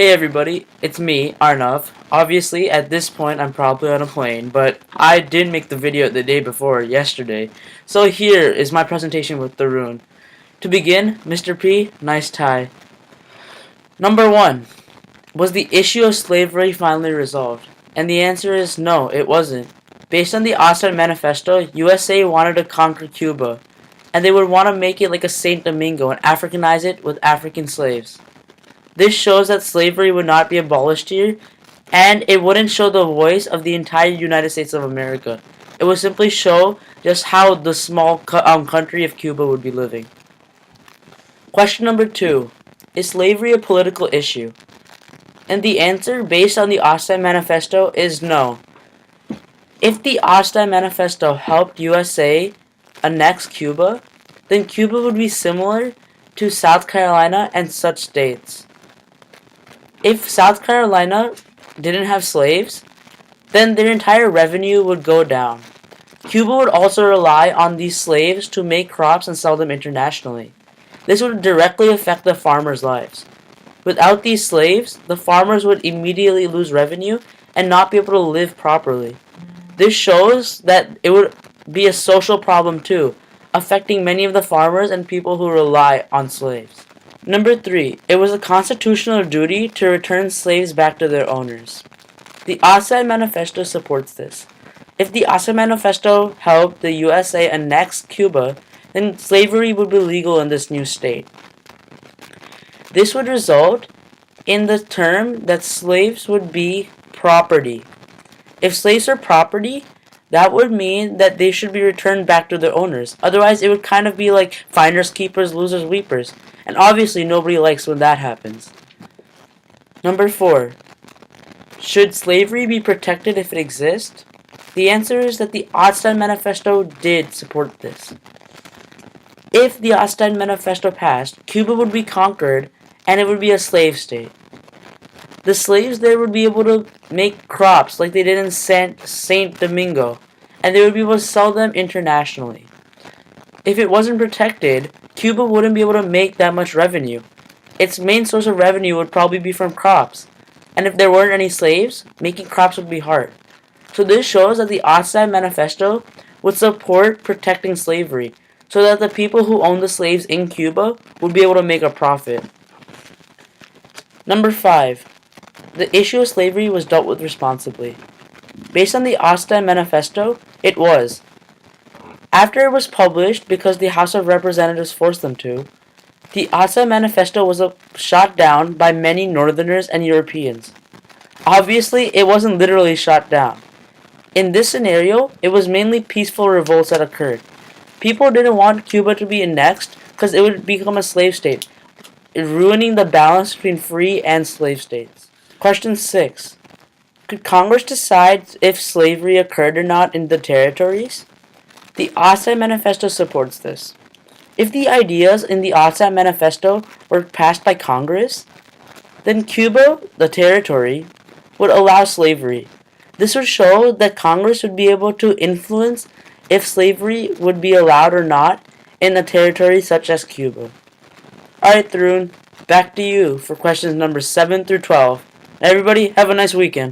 Hey everybody, it's me, Arnav. Obviously, at this point, I'm probably on a plane, but I did make the video the day before, yesterday. So here is my presentation with Tarun. To begin, Mr. P, nice tie. Number 1. Was the issue of slavery finally resolved? And the answer is no, it wasn't. Based on the Ostend Manifesto, USA wanted to conquer Cuba, and they would want to make it like a Saint Domingo and Africanize it with African slaves. This shows that slavery would not be abolished here, and it wouldn't show the voice of the entire United States of America. It would simply show just how the small country of Cuba would be living. Question number 2. Is slavery a political issue? And the answer, based on the Ostend Manifesto, is no. If the Ostend Manifesto helped USA annex Cuba, then Cuba would be similar to South Carolina and such states. If South Carolina didn't have slaves, then their entire revenue would go down. Cuba would also rely on these slaves to make crops and sell them internationally. This would directly affect the farmers' lives. Without these slaves, the farmers would immediately lose revenue and not be able to live properly. This shows that it would be a social problem too, affecting many of the farmers and people who rely on slaves. Number 3. It was a constitutional duty to return slaves back to their owners. The Ostend Manifesto supports this. If the Ostend Manifesto helped the USA annex Cuba, then slavery would be legal in this new state. This would result in the term that slaves would be property. If slaves are property, that would mean that they should be returned back to their owners. Otherwise, it would kind of be like finders keepers, losers weepers. And obviously, nobody likes when that happens. Number 4. Should slavery be protected if it exists? The answer is that the Ostend Manifesto did support this. If the Ostend Manifesto passed, Cuba would be conquered and it would be a slave state. The slaves there would be able to make crops like they did in Saint Domingo, and they would be able to sell them internationally. If it wasn't protected, Cuba wouldn't be able to make that much revenue. Its main source of revenue would probably be from crops, and if there weren't any slaves, making crops would be hard. So this shows that the Ostend Manifesto would support protecting slavery, so that the people who owned the slaves in Cuba would be able to make a profit. Number 5. The issue of slavery was dealt with responsibly. Based on the Ostend Manifesto, it was. After it was published, because the House of Representatives forced them to, the Ostend Manifesto was shot down by many Northerners and Europeans. Obviously, it wasn't literally shot down. In this scenario, it was mainly peaceful revolts that occurred. People didn't want Cuba to be annexed because it would become a slave state, ruining the balance between free and slave states. Question 6. Could Congress decide if slavery occurred or not in the territories? The Ostend Manifesto supports this. If the ideas in the Ostend Manifesto were passed by Congress, then Cuba, the territory, would allow slavery. This would show that Congress would be able to influence if slavery would be allowed or not in a territory such as Cuba. Alright, Tarun, back to you for questions number 7 through 12. Everybody, have a nice weekend.